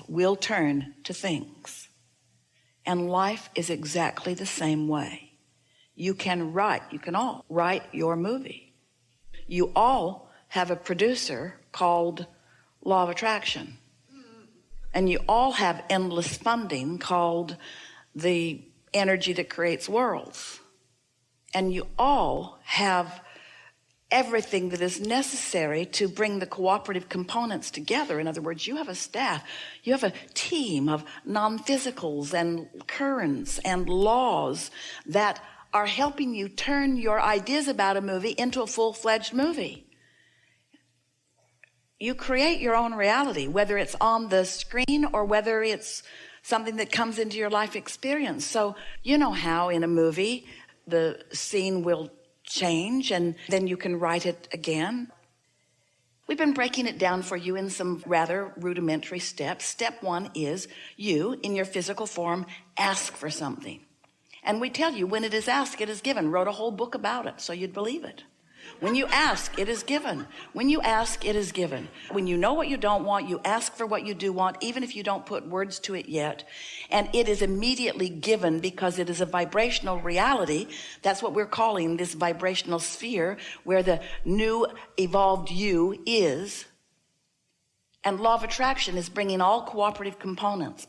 will turn to things. And life is exactly the same way. You can all write your movie. You all have a producer called Law of Attraction. And you all have endless funding called the energy that creates worlds. And you all have everything that is necessary to bring the cooperative components together. In other words, you have a staff, you have a team of non-physicals and currents and laws that are helping you turn your ideas about a movie into a full-fledged movie. You create your own reality, whether it's on the screen or whether it's something that comes into your life experience. So you know how in a movie the scene will change and then you can write it again. We've been breaking it down for you in some rather rudimentary steps. Step one is you, in your physical form, ask for something. And we tell you when it is asked, it is given. Wrote a whole book about it so you'd believe it. When you ask, it is given. When you ask, it is given. When you know what you don't want, you ask for what you do want, even if you don't put words to it yet. And it is immediately given because it is a vibrational reality. That's what we're calling this vibrational sphere, where the new evolved you is. And law of attraction is bringing all cooperative components.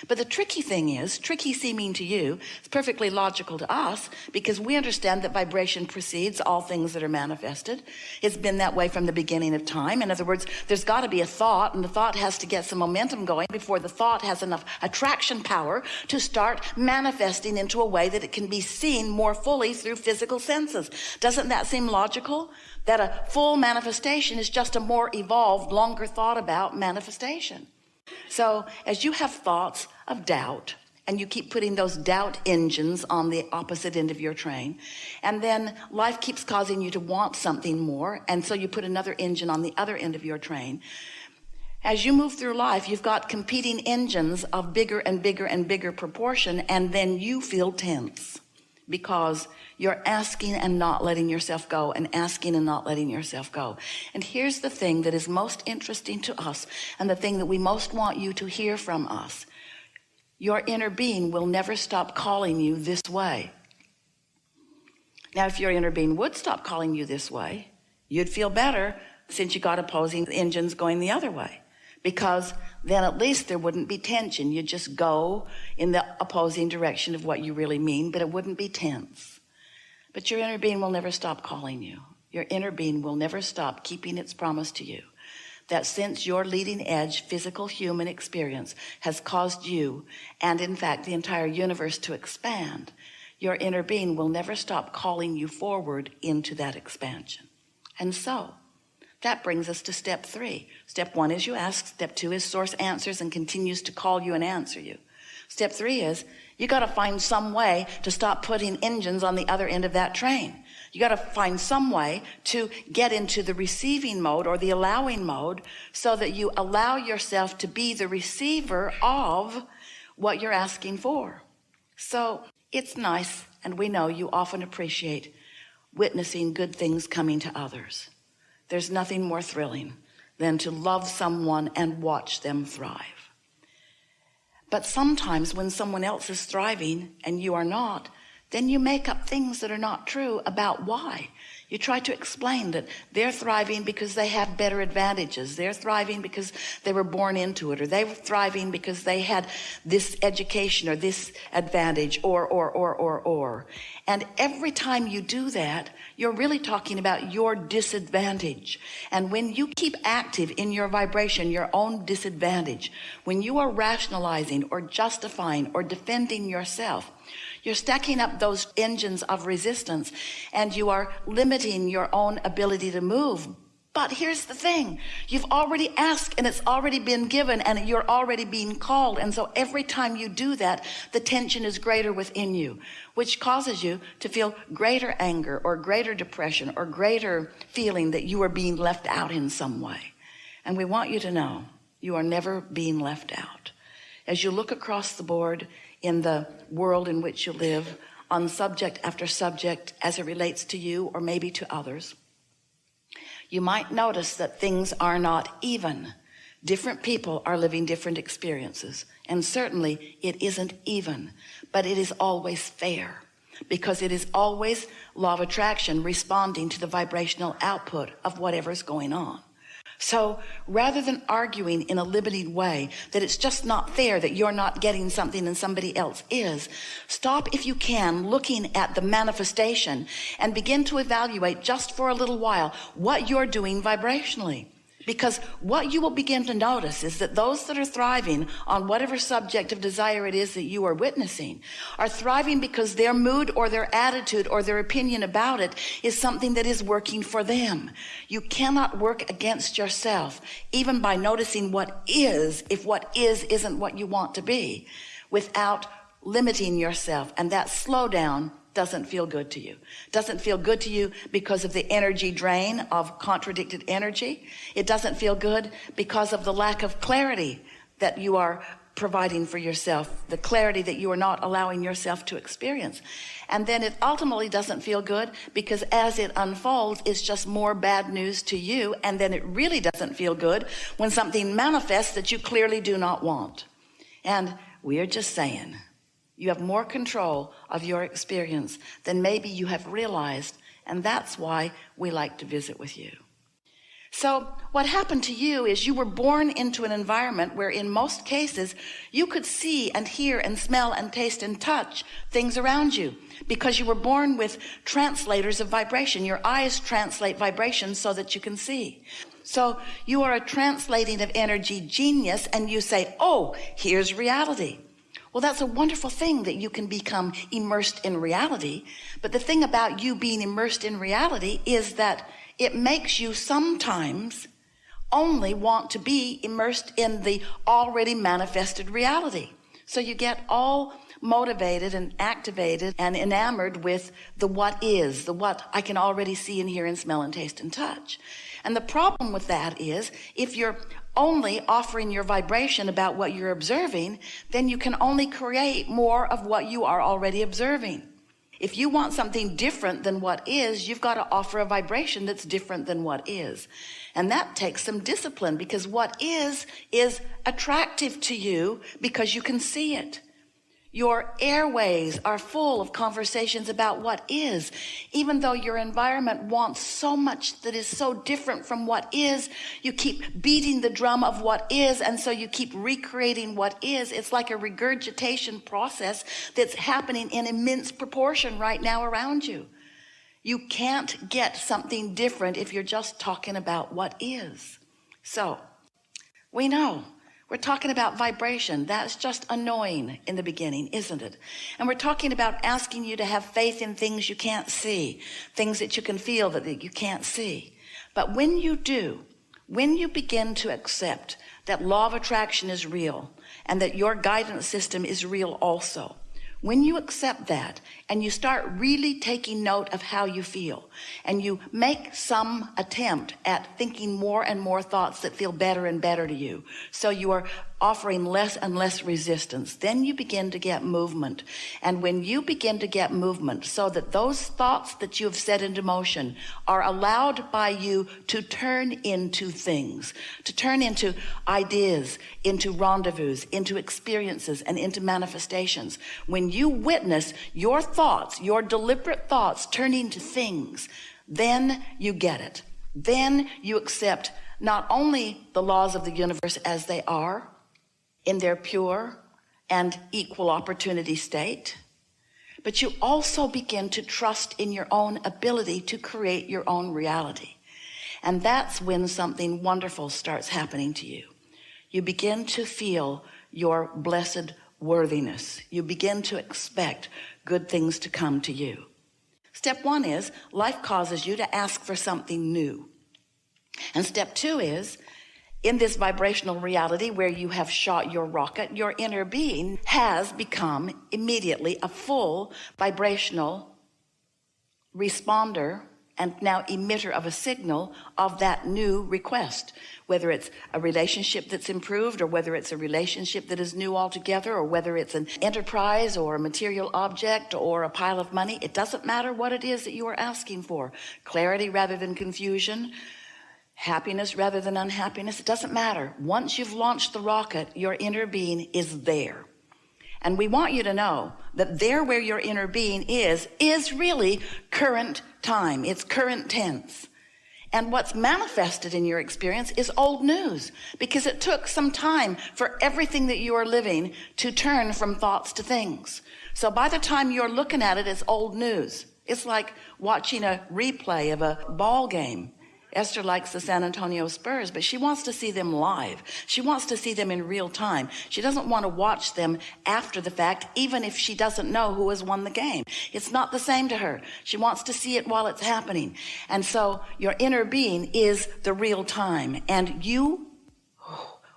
But the tricky thing is, tricky seeming to you, it's perfectly logical to us because we understand that vibration precedes all things that are manifested. It's been that way from the beginning of time. In other words, there's got to be a thought, and the thought has to get some momentum going before the thought has enough attraction power to start manifesting into a way that it can be seen more fully through physical senses. Doesn't that seem logical? That a full manifestation is just a more evolved, longer thought about manifestation. So as you have thoughts of doubt, and you keep putting those doubt engines on the opposite end of your train, and then life keeps causing you to want something more, and so you put another engine on the other end of your train. As you move through life, you've got competing engines of bigger and bigger and bigger proportion, and then you feel tense because you're asking and not letting yourself go, and asking and not letting yourself go. And here's the thing that is most interesting to us, and the thing that we most want you to hear from us. Your inner being will never stop calling you this way. Now, if your inner being would stop calling you this way, you'd feel better since you got opposing engines going the other way. Because then at least there wouldn't be tension. You'd just go in the opposing direction of what you really mean, but it wouldn't be tense. But your inner being will never stop calling you. Your inner being will never stop keeping its promise to you. That since your leading edge physical human experience has caused you, and in fact the entire universe, to expand, your inner being will never stop calling you forward into that expansion. And so that brings us to step 3. Step 1 is you ask. Step 2 is source answers and continues to call you and answer you. Step 3 is you got to find some way to stop putting engines on the other end of that train. You got to find some way to get into the receiving mode or the allowing mode so that you allow yourself to be the receiver of what you're asking for. So it's nice, and we know you often appreciate witnessing good things coming to others. There's nothing more thrilling than to love someone and watch them thrive. But sometimes when someone else is thriving and you are not, then you make up things that are not true about why. You try to explain that they're thriving because they have better advantages. They're thriving because they were born into it, or they were thriving because they had this education or this advantage, or. And every time you do that, you're really talking about your disadvantage. And when you keep active in your vibration, your own disadvantage, when you are rationalizing or justifying or defending yourself, you're stacking up those engines of resistance, and you are limiting your own ability to move. But here's the thing. You've already asked, and it's already been given, and you're already being called. And so every time you do that, the tension is greater within you, which causes you to feel greater anger or greater depression or greater feeling that you are being left out in some way. And we want you to know you are never being left out. As you look across the board in the world in which you live, on subject after subject as it relates to you or maybe to others, you might notice that things are not even. Different people are living different experiences, and certainly it isn't even, but it is always fair, because it is always law of attraction responding to the vibrational output of whatever's going on. So rather than arguing in a limiting way that it's just not fair that you're not getting something and somebody else is, stop, if you can, looking at the manifestation and begin to evaluate just for a little while what you're doing vibrationally. Because what you will begin to notice is that those that are thriving on whatever subject of desire it is that you are witnessing are thriving because their mood or their attitude or their opinion about it is something that is working for them. You cannot work against yourself, even by noticing what is, if what is isn't what you want to be, without limiting yourself. And that slowdown doesn't feel good to you. Doesn't feel good to you because of the energy drain of contradicted energy. It doesn't feel good because of the lack of clarity that you are providing for yourself, the clarity that you are not allowing yourself to experience. And then it ultimately doesn't feel good because as it unfolds, it's just more bad news to you. And then it really doesn't feel good when something manifests that you clearly do not want. And we are just saying, you have more control of your experience than maybe you have realized, and that's why we like to visit with you. So what happened to you is you were born into an environment where in most cases you could see and hear and smell and taste and touch things around you because you were born with translators of vibration. Your eyes translate vibration so that you can see. So you are a translating of energy genius, and you say, oh, here's reality. Well, that's a wonderful thing that you can become immersed in reality. But the thing about you being immersed in reality is that it makes you sometimes only want to be immersed in the already manifested reality. So you get all motivated and activated and enamored with the what is, the what I can already see and hear and smell and taste and touch. And the problem with that is if you're only offering your vibration about what you're observing, then you can only create more of what you are already observing. If you want something different than what is, you've got to offer a vibration that's different than what is. And that takes some discipline, because what is attractive to you because you can see it. Your airways are full of conversations about what is, even though your environment wants so much that is so different from what is. You keep beating the drum of what is, and so you keep recreating what is. It's like a regurgitation process that's happening in immense proportion right now around you. You can't get something different if you're just talking about what is. So we know we're talking about vibration. That's just annoying in the beginning, isn't it? And we're talking about asking you to have faith in things you can't see, things that you can feel that you can't see. But when you do, when you begin to accept that law of attraction is real and that your guidance system is real also, when you accept that and you start really taking note of how you feel and you make some attempt at thinking more and more thoughts that feel better and better to you, so you are offering less and less resistance, then you begin to get movement. And when you begin to get movement so that those thoughts that you have set into motion are allowed by you to turn into things, to turn into ideas, into rendezvous, into experiences, and into manifestations, when you witness your thoughts, your deliberate thoughts turning to things, then you get it. Then you accept not only the laws of the universe as they are, in their pure and equal opportunity state, but you also begin to trust in your own ability to create your own reality. And that's when something wonderful starts happening to you. You begin to feel your blessed worthiness. You begin to expect good things to come to you. Step one is life causes you to ask for something new. And step two is, in this vibrational reality where you have shot your rocket, your inner being has become immediately a full vibrational responder and now emitter of a signal of that new request, whether it's a relationship that's improved, or whether it's a relationship that is new altogether, or whether it's an enterprise or a material object or a pile of money. It doesn't matter what it is that you are asking for. Clarity rather than confusion, happiness rather than unhappiness, it doesn't matter. Once you've launched the rocket, your inner being is there. And we want you to know that there where your inner being is really current time. It's current tense. And what's manifested in your experience is old news, because it took some time for everything that you are living to turn from thoughts to things. So by the time you're looking at it, it's old news. It's like watching a replay of a ball game. Esther likes the San Antonio Spurs, but she wants to see them live. She wants to see them in real time. She doesn't want to watch them after the fact, even if she doesn't know who has won the game. It's not the same to her. She wants to see it while it's happening. And so your inner being is the real time. And you,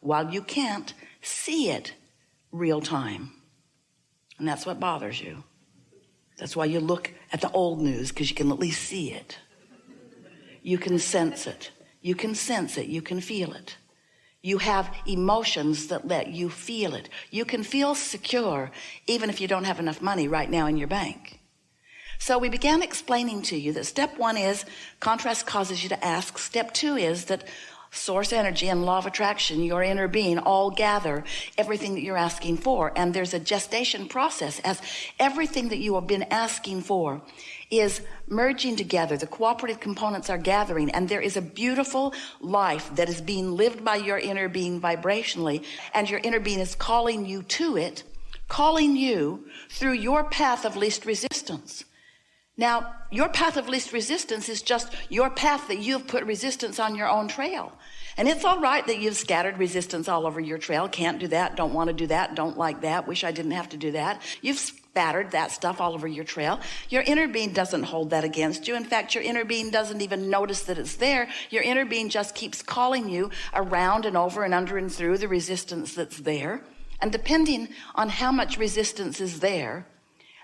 while you can't see it real time. And that's what bothers you. That's why you look at the old news, because you can at least see it. You can sense it. You can sense it. You can feel it. You have emotions that let you feel it. You can feel secure even if you don't have enough money right now in your bank. So we began explaining to you that step one is contrast causes you to ask. Step two is that source energy and law of attraction, your inner being, all gather everything that you're asking for. And there's a gestation process as everything that you have been asking for is merging together. The cooperative components are gathering, and there is a beautiful life that is being lived by your inner being vibrationally, and your inner being is calling you to it, calling you through your path of least resistance. Now, your path of least resistance is just your path that you've put resistance on your own trail. And it's all right that you've scattered resistance all over your trail. Can't do that, don't want to do that, don't like that, wish I didn't have to do that. You've spattered that stuff all over your trail. Your inner being doesn't hold that against you. In fact, your inner being doesn't even notice that it's there. Your inner being just keeps calling you around and over and under and through the resistance that's there. And depending on how much resistance is there,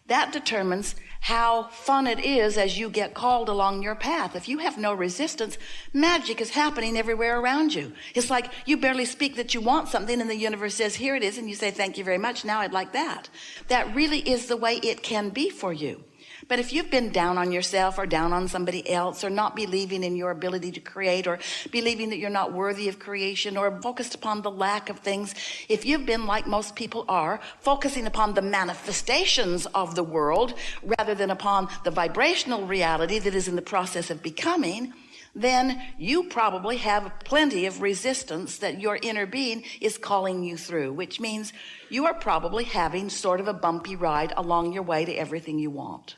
that determines how fun it is as you get called along your path. If you have no resistance, magic is happening everywhere around you. It's like you barely speak that you want something and the universe says, here it is, and you say, thank you very much, now I'd like that. That really is the way it can be for you. But if you've been down on yourself or down on somebody else, or not believing in your ability to create, or believing that you're not worthy of creation, or focused upon the lack of things, if you've been, like most people are, focusing upon the manifestations of the world rather than upon the vibrational reality that is in the process of becoming, then you probably have plenty of resistance that your inner being is calling you through, which means you are probably having sort of a bumpy ride along your way to everything you want.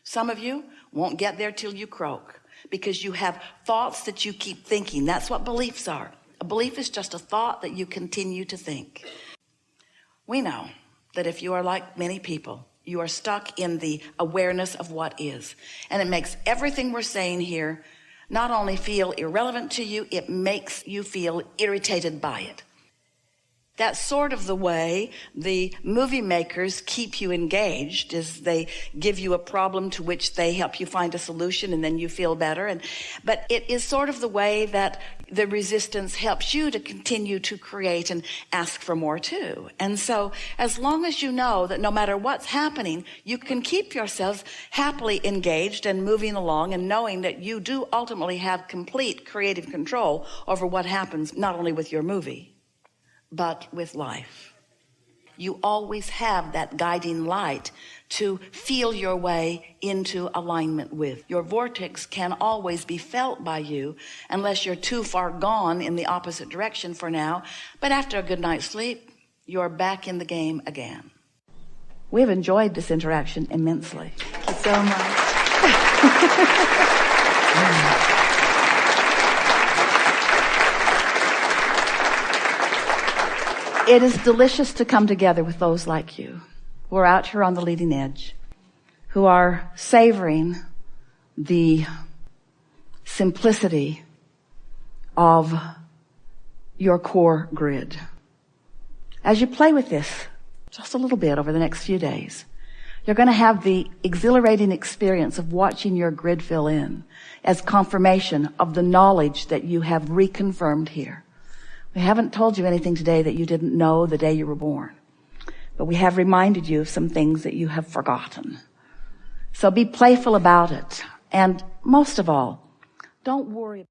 Some of you won't get there till you croak, because you have thoughts that you keep thinking. That's what beliefs are. A belief is just a thought that you continue to think. We know that if you are like many people, you are stuck in the awareness of what is. And it makes everything we're saying here not only feel irrelevant to you, it makes you feel irritated by it. That's sort of the way the movie makers keep you engaged, is they give you a problem to which they help you find a solution, and then you feel better. But it is sort of the way that the resistance helps you to continue to create and ask for more too. And so as long as you know that no matter what's happening, you can keep yourselves happily engaged and moving along, and knowing that you do ultimately have complete creative control over what happens, not only with your movie, but with life. You always have that guiding light to feel your way into alignment with. Your vortex can always be felt by you, unless you're too far gone in the opposite direction for now. But after a good night's sleep, you're back in the game again. We've enjoyed this interaction immensely. Thank you so much. It is delicious to come together with those like you, who are out here on the leading edge, who are savoring the simplicity of your core grid. As you play with this just a little bit over the next few days, you're going to have the exhilarating experience of watching your grid fill in as confirmation of the knowledge that you have reconfirmed here. We haven't told you anything today that you didn't know the day you were born, but we have reminded you of some things that you have forgotten. So be playful about it. And most of all, don't worry.